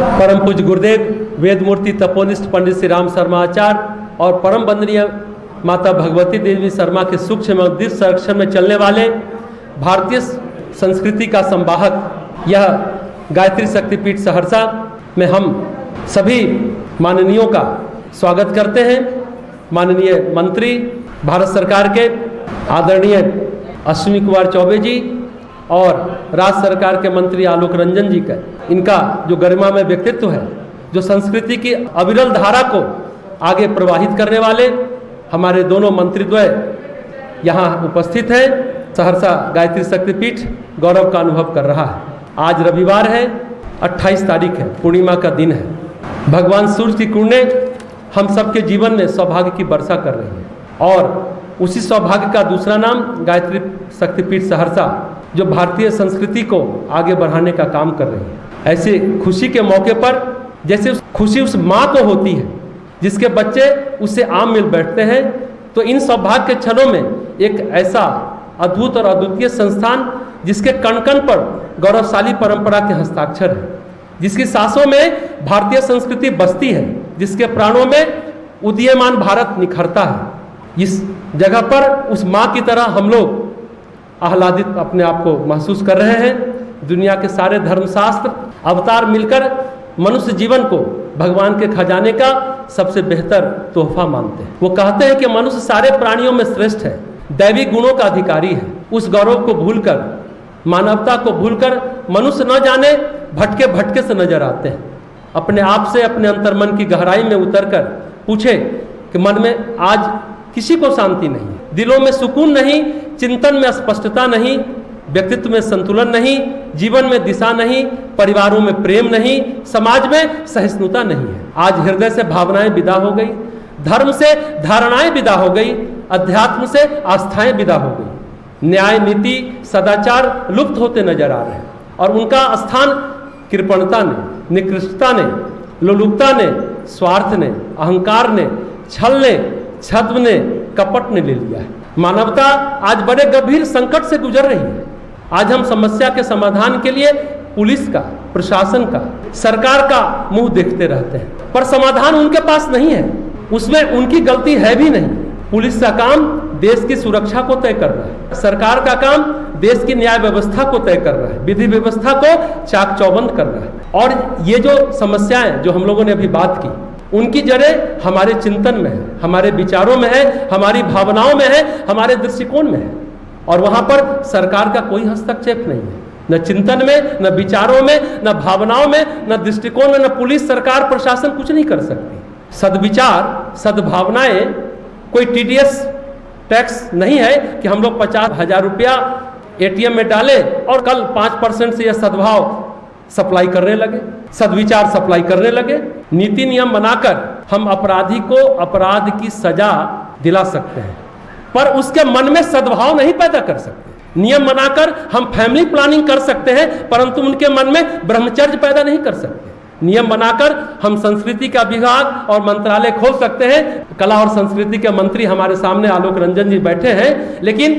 परम पूज्य गुरुदेव वेदमूर्ति तपोनिष्ठ पंडित श्री राम शर्मा आचार्य और परम वंदनीय माता भगवती देवी शर्मा के सूक्ष्म एवं दृढ़ संरक्षण में चलने वाले भारतीय संस्कृति का संवाहक यह गायत्री शक्तिपीठ सहरसा में हम सभी माननीयों का स्वागत करते हैं। माननीय मंत्री भारत सरकार के आदरणीय अश्विनी कुमार चौबे जी और राज्य सरकार के मंत्री आलोक रंजन जी का इनका जो गरिमामय व्यक्तित्व है, जो संस्कृति की अविरल धारा को आगे प्रवाहित करने वाले हमारे दोनों मंत्रीद्वय यहाँ उपस्थित हैं। सहरसा गायत्री शक्तिपीठ गौरव का अनुभव कर रहा है। आज रविवार है, 28 तारीख है, पूर्णिमा का दिन है। भगवान सूर्य की किरणें हम सबके जीवन में सौभाग्य की वर्षा कर रही हैं और उसी सौभाग्य का दूसरा नाम गायत्री शक्तिपीठ सहरसा जो भारतीय संस्कृति को आगे बढ़ाने का काम कर रही है। ऐसे खुशी के मौके पर जैसे खुशी उस माँ को होती है जिसके बच्चे उससे आम मिल बैठते हैं, तो इन सौभाग्य के क्षणों में एक ऐसा अद्भुत और अद्वितीय संस्थान जिसके कण कण पर गौरवशाली परंपरा के हस्ताक्षर है, जिसकी सांसों में भारतीय संस्कृति बसती है, जिसके प्राणों में उदीयमान भारत निखरता है। इस जगह पर उस माँ की तरह हम लोग आह्लादित अपने आप को महसूस कर रहे हैं। दुनिया के सारे धर्मशास्त्र अवतार मिलकर मनुष्य जीवन को भगवान के खजाने का सबसे बेहतर तोहफा मानते हैं। वो कहते हैं कि मनुष्य सारे प्राणियों में श्रेष्ठ है, दैवी गुणों का अधिकारी है। उस गौरव को भूलकर, मानवता को भूलकर मनुष्य न जाने भटके भटके से नजर आते हैं। अपने आप से, अपने अंतर्मन की गहराई में उतरकर पूछे कि मन में आज किसी को शांति नहीं, दिलों में सुकून नहीं, चिंतन में स्पष्टता नहीं, व्यक्तित्व में संतुलन नहीं, जीवन में दिशा नहीं, परिवारों में प्रेम नहीं, समाज में सहिष्णुता नहीं है। आज हृदय से भावनाएं विदा हो गई, धर्म से धारणाएं विदा हो गई, अध्यात्म से आस्थाएं विदा हो गई। न्याय, नीति, सदाचार लुप्त होते नजर आ रहे हैं और उनका स्थान कृपणता ने, निकृष्टता ने, लोलुपता ने, स्वार्थ ने, अहंकार ने, छल ने, छद्म ने, कपट ने ले लिया है। मानवता आज बड़े गंभीर संकट से गुजर रही है। आज हम समस्या के समाधान के लिए पुलिस का, प्रशासन का, सरकार का मुंह देखते रहते हैं, पर समाधान उनके पास नहीं है, उसमें उनकी गलती है भी नहीं। पुलिस का काम देश की सुरक्षा को तय कर रहा है, सरकार का काम देश की न्याय व्यवस्था को तय कर रहा है, विधि व्यवस्था को चाक चौबंद कर रहा है। और ये जो समस्याएं जो हम लोगों ने अभी बात की, उनकी जड़ें हमारे चिंतन में है, हमारे विचारों में है, हमारी भावनाओं में है, हमारे दृष्टिकोण में है। और वहां पर सरकार का कोई हस्तक्षेप नहीं है, न चिंतन में, न विचारों में, न भावनाओं में, न दृष्टिकोण में, न पुलिस, सरकार, प्रशासन कुछ नहीं कर सकती। सद्विचार, सद्भावनाएं, कोई टीडीएस टैक्स नहीं है कि हम लोग 50,000 रुपया एटीएम में डालें और कल 5% से यह सद्भाव सप्लाई करने लगे, सद्विचार सप्लाई करने लगे। नीति नियम बनाकर हम अपराधी को अपराध की सजा दिला सकते हैं, पर उसके मन में सद्भाव नहीं पैदा कर सकते। नियम बनाकर हम फैमिली प्लानिंग कर सकते हैं, परंतु उनके मन में ब्रह्मचर्य पैदा नहीं कर सकते। नियम बनाकर हम संस्कृति का विभाग और मंत्रालय खोल सकते हैं। कला और संस्कृति के मंत्री हमारे सामने आलोक रंजन जी बैठे हैं, लेकिन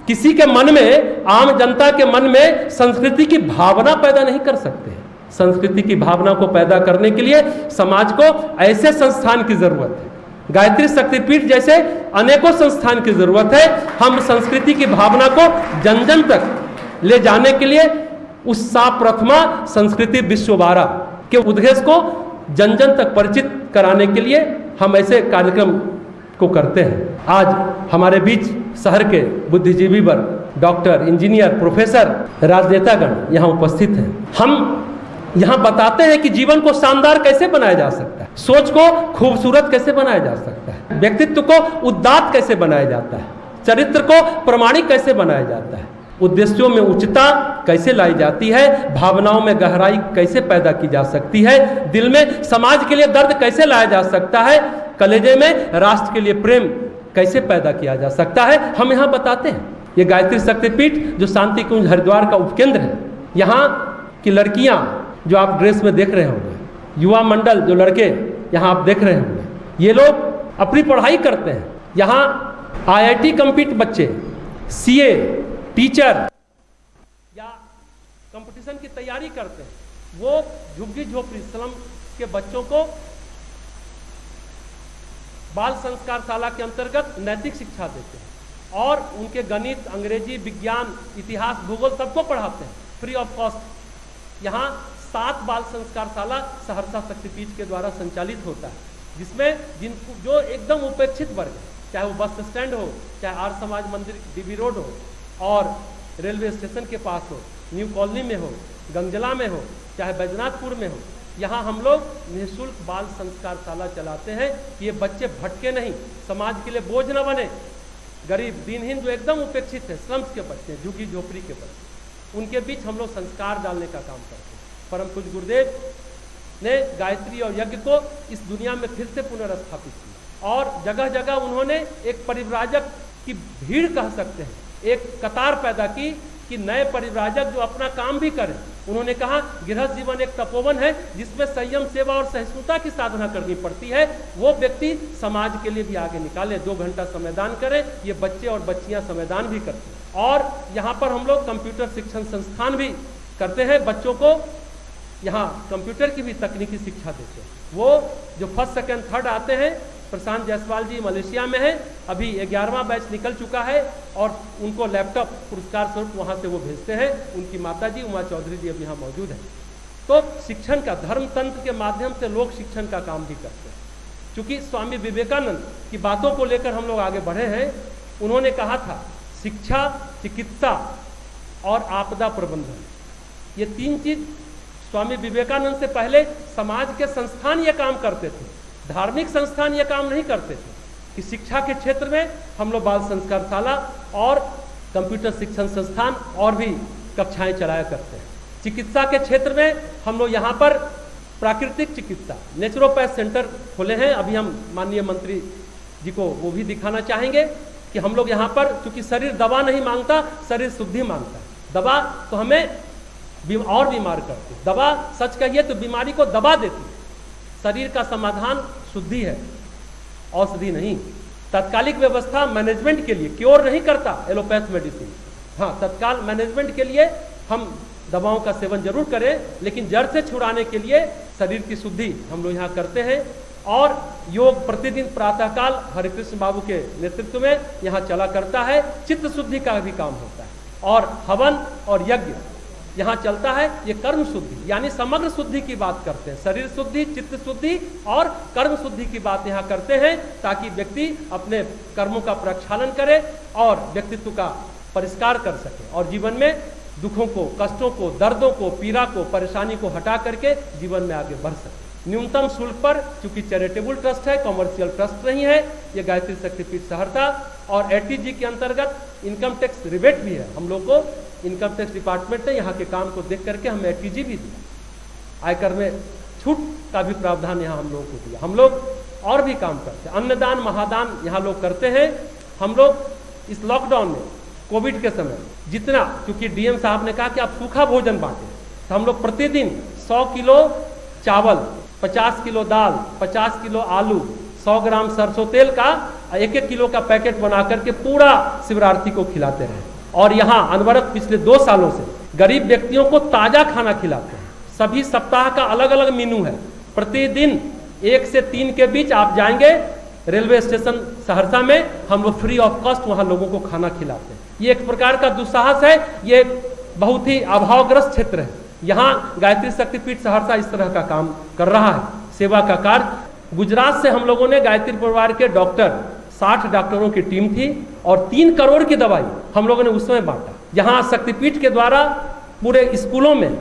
किसी के मन में, आम जनता के मन में संस्कृति की भावना पैदा नहीं कर सकते। संस्कृति की भावना को पैदा करने के लिए समाज को ऐसे संस्थान की जरूरत है, गायत्री शक्तिपीठ जैसे अनेकों संस्थान की जरूरत है। हम संस्कृति की भावना को जन जन तक ले जाने के लिए उस सा प्रथमा संस्कृति विश्ववारा के उद्देश्य को जन जन तक परिचित कराने के लिए हम ऐसे कार्यक्रम को करते हैं। आज हमारे बीच शहर के बुद्धिजीवी वर्ग, डॉक्टर, इंजीनियर, प्रोफेसर, राजनेतागण यहाँ उपस्थित हैं। हम यहाँ बताते हैं कि जीवन को शानदार कैसे बनाया जा सकता है, सोच को खूबसूरत कैसे बनाया जा सकता है, व्यक्तित्व को उदात्त कैसे बनाया जाता है, चरित्र को प्रमाणिक कैसे बनाया जाता है, उद्देश्यों में उच्चता कैसे लाई जाती है, भावनाओं में गहराई कैसे पैदा की जा सकती है, दिल में समाज के लिए दर्द कैसे लाया जा सकता है, कलेजे में राष्ट्र के लिए प्रेम कैसे पैदा किया जा सकता है, हम यहाँ बताते हैं। ये गायत्री शक्तिपीठ जो शांति कुंज हरिद्वार का उपकेंद्र है, यहाँ की लड़कियाँ जो आप ड्रेस में देख रहे होंगे, युवा मंडल जो लड़के यहाँ आप देख रहे होंगे, ये लोग अपनी पढ़ाई करते हैं। यहाँ IIT कंप्लीट बच्चे, CA, टीचर या कंपटीशन की तैयारी करते हैं। वो झुग्गी झोपड़ी स्लम के बच्चों को बाल संस्कार शाला के अंतर्गत नैतिक शिक्षा देते हैं और उनके गणित, अंग्रेजी, विज्ञान, इतिहास, भूगोल सबको पढ़ाते हैं फ्री ऑफ कॉस्ट। यहाँ 7 बाल संस्कार शाला सहरसा शक्तिपीठ के द्वारा संचालित होता है, जिसमें जिनको जो एकदम उपेक्षित वर्ग है, चाहे वो बस स्टैंड हो, चाहे आर्य समाज मंदिर डीबी रोड हो और रेलवे स्टेशन के पास हो, न्यू कॉलोनी में हो, गंगजला में हो, चाहे बैजनाथपुर में हो, यहाँ हम लोग निःशुल्क बाल संस्कार शाला चलाते हैं कि ये बच्चे भटके नहीं, समाज के लिए बोझ न बने। गरीब, दीनहीन, जो एकदम उपेक्षित है, स्लम्स के बच्चे, झुग्गी झोपड़ी के बच्चे, उनके बीच हम लोग संस्कार डालने का काम करते हैं। परम पूज्य गुरुदेव ने गायत्री और यज्ञ को इस दुनिया में फिर से पुनर्स्थापित किया और जगह जगह उन्होंने एक परिव्राजक की भीड़ कह सकते हैं, एक कतार पैदा की कि नए परिव्राजक जो अपना काम भी करें। उन्होंने कहा गृहस्थ जीवन एक तपोवन है जिसमें संयम, सेवा और सहिष्णुता की साधना करनी पड़ती है। वो व्यक्ति समाज के लिए भी आगे निकाले, 2 घंटा समयदान करे। ये बच्चे और बच्चियां समयदान भी करते हैं। और यहाँ पर हम लोग कंप्यूटर शिक्षण संस्थान भी करते हैं, बच्चों को यहाँ कंप्यूटर की भी तकनीकी शिक्षा देते हैं। वो जो 1st, 2nd, 3rd आते हैं, प्रशांत जायसवाल जी मलेशिया में हैं, अभी 11वां बैच निकल चुका है और उनको लैपटॉप पुरस्कार स्वरूप वहाँ से वो भेजते हैं। उनकी माता जी उमा चौधरी जी अब यहाँ मौजूद हैं। तो शिक्षण का, धर्म तंत्र के माध्यम से लोग शिक्षण का काम भी करते हैं। क्योंकि स्वामी विवेकानंद की बातों को लेकर हम लोग आगे बढ़े हैं। उन्होंने कहा था शिक्षा, चिकित्सा और आपदा प्रबंधन, ये 3 चीज स्वामी विवेकानंद से पहले समाज के संस्थान ये काम करते थे, धार्मिक संस्थान ये काम नहीं करते थे कि शिक्षा के क्षेत्र में हम लोग बाल संस्कार शाला और कंप्यूटर शिक्षण संस्थान और भी कक्षाएं चलाया करते हैं। चिकित्सा के क्षेत्र में हम लोग यहाँ पर प्राकृतिक चिकित्सा, नेचुरोपैथ सेंटर खोले हैं। अभी हम माननीय मंत्री जी को वो भी दिखाना चाहेंगे कि हम लोग यहाँ पर, चूंकि शरीर दवा नहीं मांगता, शरीर शुद्धि मांगता है। दवा तो हमें और बीमार करती है, दवा सच कहिए तो बीमारी को दबा देती है। शरीर का समाधान शुद्धि है, औषधि नहीं। तत्कालिक व्यवस्था मैनेजमेंट के लिए, क्योर नहीं करता एलोपैथ मेडिसिन। हाँ, तत्काल मैनेजमेंट के लिए हम दवाओं का सेवन जरूर करें, लेकिन जड़ से छुड़ाने के लिए शरीर की शुद्धि हम लोग यहाँ करते हैं। और योग प्रतिदिन प्रातःकाल हरिकृष्ण बाबू के नेतृत्व में यहाँ चला करता है। चित्त शुद्धि का भी काम होता है और हवन और यज्ञ यहाँ चलता है। ये कर्म शुद्धि यानी समग्र शुद्धि की बात करते हैं। शरीर शुद्धि, चित्त शुद्धि और कर्म शुद्धि की बात यहाँ करते हैं, ताकि व्यक्ति अपने कर्मों का प्रक्षालन करे और व्यक्तित्व का परिष्कार कर सके और जीवन में दुखों को, कष्टों को, दर्दों को, पीड़ा को, परेशानी को हटा करके जीवन में आगे बढ़ सके। न्यूनतम शुल्क पर, चूंकि चैरिटेबल ट्रस्ट है, कॉमर्शियल ट्रस्ट नहीं है, ये गायत्री शक्तिपीठ सहरसा और एटीजी के अंतर्गत इनकम टैक्स रिबेट भी है। हम लोग को इनकम टैक्स डिपार्टमेंट ने यहाँ के काम को देख करके हमें एटीजी भी दिया। आयकर में छूट का भी प्रावधान यहाँ हम लोगों को दिया। हम लोग और भी काम करते हैं, अन्नदान, महादान यहाँ लोग करते हैं। हम लोग इस लॉकडाउन में, कोविड के समय जितना, क्योंकि डीएम साहब ने कहा कि आप सूखा भोजन बांटें, तो हम लोग प्रतिदिन 100 किलो चावल, 50 किलो दाल, 50 किलो आलू, 100 ग्राम सरसों तेल का 1-1 किलो का पैकेट बना करके पूरा शिवरार्थी को खिलाते रहे। और यहाँ अनवरत पिछले 2 सालों से गरीब व्यक्तियों को ताजा खाना खिलाते हैं। सभी सप्ताह का अलग अलग मेनू है। प्रतिदिन 1 से 3 के बीच आप जाएंगे रेलवे स्टेशन सहरसा में, हम लोग फ्री ऑफ कॉस्ट वहाँ लोगों को खाना खिलाते हैं। ये एक प्रकार का दुस्साहस है, ये बहुत ही अभावग्रस्त क्षेत्र है। यहाँ गायत्री शक्तिपीठ सहरसा इस तरह का काम कर रहा है, सेवा का कार्य। गुजरात से हम लोगों ने गायत्री परिवार के डॉक्टर, 60 डॉक्टरों की टीम थी और 3 करोड़ की दवाई हम लोगों ने उस समय बांटा। यहाँ शक्तिपीठ के द्वारा पूरे स्कूलों में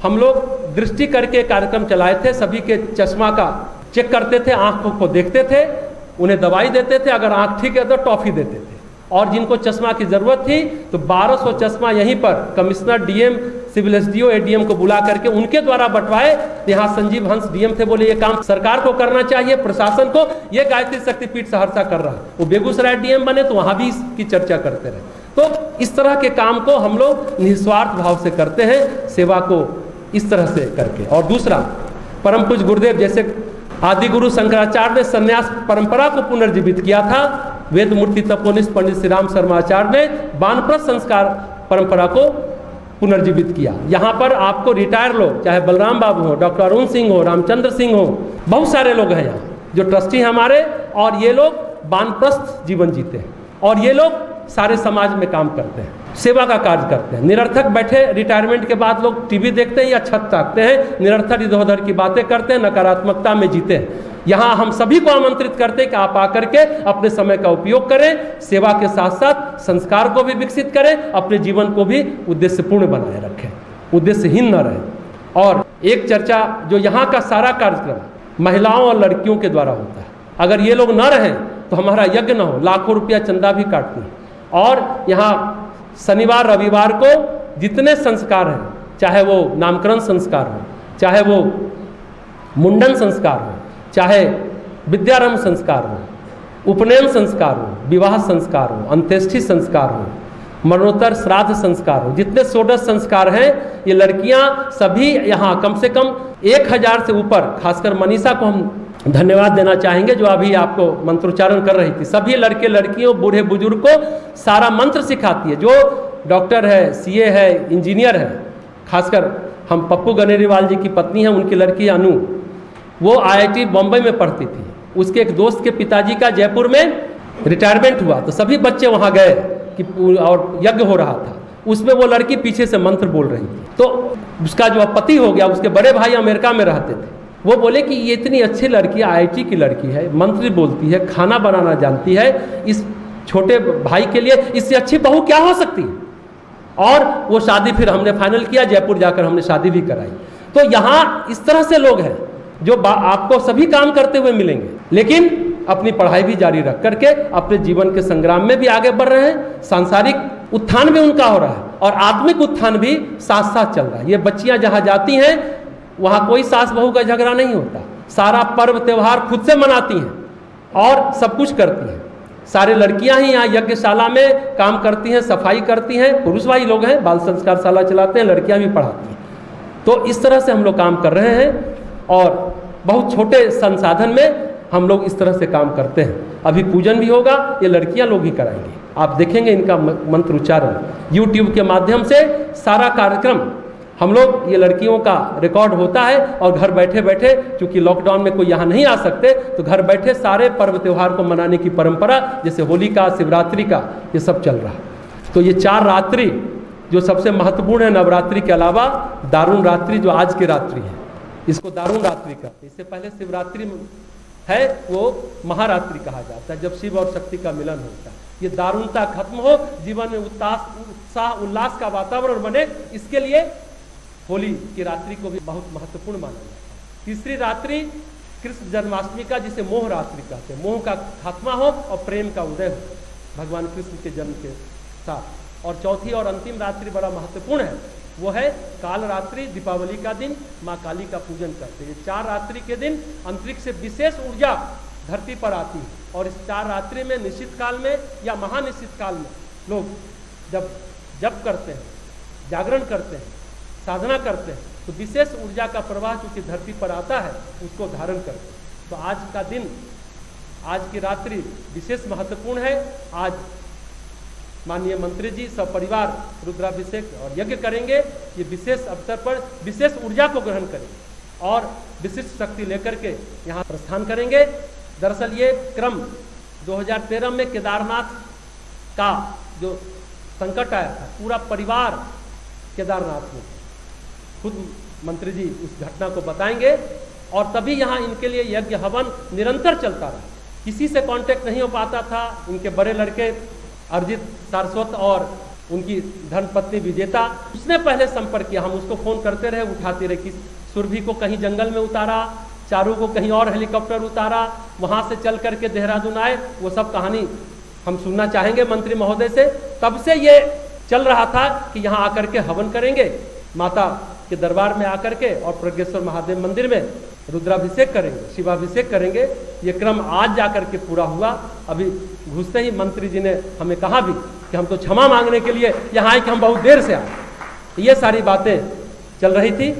हम लोग दृष्टि करके कार्यक्रम चलाए थे। सभी के चश्मा का चेक करते थे, आंखों को देखते थे, उन्हें दवाई देते थे, अगर आंख ठीक है तो टॉफी देते थे। और जिनको चश्मा की जरूरत थी तो 1200 चश्मा यहीं पर commissioner, DM, civil SDO, ADM को बुला करके उनके द्वारा बंटवाए। यहाँ संजीव हंस डीएम थे, बोले ये काम सरकार को करना चाहिए, प्रशासन को। ये गायत्री शक्तिपीठ सहरसा कर रहा है। वो बेगूसराय डीएम बने तो वहां भी इसकी चर्चा करते रहे। तो इस तरह के काम को हम लोग निस्वार्थ भाव से करते हैं, सेवा को इस तरह से करके। और दूसरा, परम पूज्य गुरुदेव जैसे आदि गुरु शंकराचार्य ने संन्यास परंपरा को पुनर्जीवित किया था, वेद मूर्ति तपोनिष्ठ पंडित श्री राम शर्मा आचार्य ने वानप्रस्थ संस्कार परंपरा को पुनर्जीवित किया। यहाँ पर आपको रिटायर लोग, चाहे बलराम बाबू हो, डॉक्टर अरुण सिंह हो, रामचंद्र सिंह हो, बहुत सारे लोग हैं यहाँ जो ट्रस्टी हैं हमारे, और ये लोग वानप्रस्थ जीवन जीते हैं और ये लोग सारे समाज में काम करते हैं, सेवा का कार्य करते हैं। निरर्थक बैठे रिटायरमेंट के बाद लोग टीवी देखते हैं या छत ताकते हैं, निरर्थक इधर उधर की बातें करते हैं, नकारात्मकता में जीते हैं। यहाँ हम सभी को आमंत्रित करते हैं कि आप आकर के अपने समय का उपयोग करें, सेवा के साथ साथ संस्कार को भी विकसित करें, अपने जीवन को भी उद्देश्यपूर्ण बनाए रखें, उद्देश्यहीन न रहें। और एक चर्चा, जो यहाँ का सारा कार्यक्रम महिलाओं और लड़कियों के द्वारा होता है, अगर ये लोग न रहें तो हमारा यज्ञ न हो, लाखों रुपया चंदा भी काटते हैं। और यहाँ शनिवार रविवार को जितने संस्कार हैं, चाहे वो नामकरण संस्कार हो, चाहे वो मुंडन संस्कार हो, चाहे विद्यारंभ संस्कार हो, उपनयन संस्कार हो, विवाह संस्कार हो, अंत्येष्टि संस्कार हो, मरणोत्तर श्राद्ध संस्कार हो, जितने षोडश संस्कार हैं, ये लड़कियां सभी यहाँ कम से कम 1000 से ऊपर, खासकर मनीषा को हम धन्यवाद देना चाहेंगे जो अभी आपको मंत्रोच्चारण कर रही थी। सभी लड़के लड़कियों बूढ़े बुजुर्ग को सारा मंत्र सिखाती है, जो डॉक्टर है, सीए है, इंजीनियर है। खासकर हम पप्पू गनेरीवाल जी की पत्नी है, उनकी लड़की अनु, वो IIT बॉम्बे में पढ़ती थी। उसके एक दोस्त के पिताजी का जयपुर में रिटायरमेंट हुआ, तो सभी बच्चे वहाँ गए कि और यज्ञ हो रहा था, उसमें वो लड़की पीछे से मंत्र बोल रही थी। तो उसका जो पति हो गया, उसके बड़े भाई अमेरिका में रहते थे, वो बोले कि ये इतनी अच्छी लड़की, IIT की लड़की है, मंत्र बोलती है, खाना बनाना जानती है, इस छोटे भाई के लिए इससे अच्छी बहू क्या हो सकती है। और वो शादी फिर हमने फाइनल किया, जयपुर जाकर हमने शादी भी कराई। तो यहाँ इस तरह से लोग हैं जो आपको सभी काम करते हुए मिलेंगे, लेकिन अपनी पढ़ाई भी जारी रख करके अपने जीवन के संग्राम में भी आगे बढ़ रहे हैं। सांसारिक उत्थान भी उनका हो रहा है और आत्मिक उत्थान भी साथ साथ चल रहा है। ये बच्चियां जहाँ जाती हैं वहाँ कोई सास बहू का झगड़ा नहीं होता, सारा पर्व त्यौहार खुद से मनाती हैं और सब कुछ करती हैं। सारे लड़कियां ही यहाँ यज्ञशाला में काम करती हैं, सफाई करती हैं, पुरुष भाई लोग हैं, बाल संस्कार शाला चलाते हैं, लड़कियां भी पढ़ाती हैं। तो इस तरह से हम लोग काम कर रहे हैं और बहुत छोटे संसाधन में हम लोग इस तरह से काम करते हैं। अभी पूजन भी होगा, ये लड़कियां लोग ही कराएंगे, आप देखेंगे इनका मंत्र उच्चारण यूट्यूब के माध्यम से। सारा कार्यक्रम हम लोग, ये लड़कियों का रिकॉर्ड होता है और घर बैठे बैठे, चूंकि लॉकडाउन में कोई यहाँ नहीं आ सकते, तो घर बैठे सारे पर्व त्यौहार को मनाने की परंपरा, जैसे होली का, शिवरात्रि का, ये सब चल रहा है। तो ये 4 रात्रि जो सबसे महत्वपूर्ण है, नवरात्रि के अलावा दारुण रात्रि जो आज की रात्रि है, इसको दारुण रात्रि कहते हैं। इससे पहले शिवरात्रि है, वो महारात्रि कहा जाता है, जब शिव और शक्ति का मिलन होता है। ये दारुणता खत्म हो, जीवन में उत्साह उल्लास का वातावरण बने, इसके लिए होली की रात्रि को भी बहुत महत्वपूर्ण माना जाता है। तीसरी रात्रि कृष्ण जन्माष्टमी का, जिसे मोह रात्रि कहते हैं, मोह का खात्मा हो और प्रेम का उदय हो भगवान कृष्ण के जन्म के साथ। और चौथी और अंतिम रात्रि बड़ा महत्वपूर्ण है, वो है काल रात्रि, दीपावली का दिन माँ काली का पूजन करते हैं। 4 रात्रि के दिन अंतरिक्ष से विशेष ऊर्जा धरती पर आती है और इस 4 रात्रि में निश्चित काल में या महानिश्चित काल में लोग जब जप करते हैं, जागरण करते हैं, साधना करते हैं, तो विशेष ऊर्जा का प्रवाह चूंकि धरती पर आता है, उसको धारण करते हैं। तो आज का दिन, आज की रात्रि विशेष महत्वपूर्ण है। आज माननीय मंत्री जी सब परिवार रुद्राभिषेक और यज्ञ करेंगे। ये विशेष अवसर पर विशेष ऊर्जा को ग्रहण करेंगे और विशिष्ट शक्ति लेकर के यहाँ प्रस्थान करेंगे। दरअसल ये क्रम 2013 में केदारनाथ का जो संकट आया था, पूरा परिवार केदारनाथ में, खुद मंत्री जी उस घटना को बताएंगे और तभी यहाँ इनके लिए यज्ञ हवन निरंतर चलता रहा। किसी से कांटेक्ट नहीं हो पाता था। इनके बड़े लड़के अर्जित सारस्वत और उनकी धर्मपत्नी विजेता, उसने पहले संपर्क किया, हम उसको फ़ोन करते रहे, उठाते रहे। कि सुरभि को कहीं जंगल में उतारा, चारू को कहीं और हेलीकॉप्टर उतारा, वहाँ से चल करके देहरादून आए, वो सब कहानी हम सुनना चाहेंगे मंत्री महोदय से। तब से ये चल रहा था कि यहाँ आकर के हवन करेंगे, माता के दरबार में आकर के, और प्रज्ञेश्वर महादेव मंदिर में रुद्राभिषेक करेंगे, शिवाभिषेक करेंगे। ये क्रम आज जाकर के पूरा हुआ। अभी घुसते ही मंत्री जी ने हमें कहा भी कि हम तो क्षमा मांगने के लिए यहाँ आए कि हम बहुत देर से आए। ये सारी बातें चल रही थी।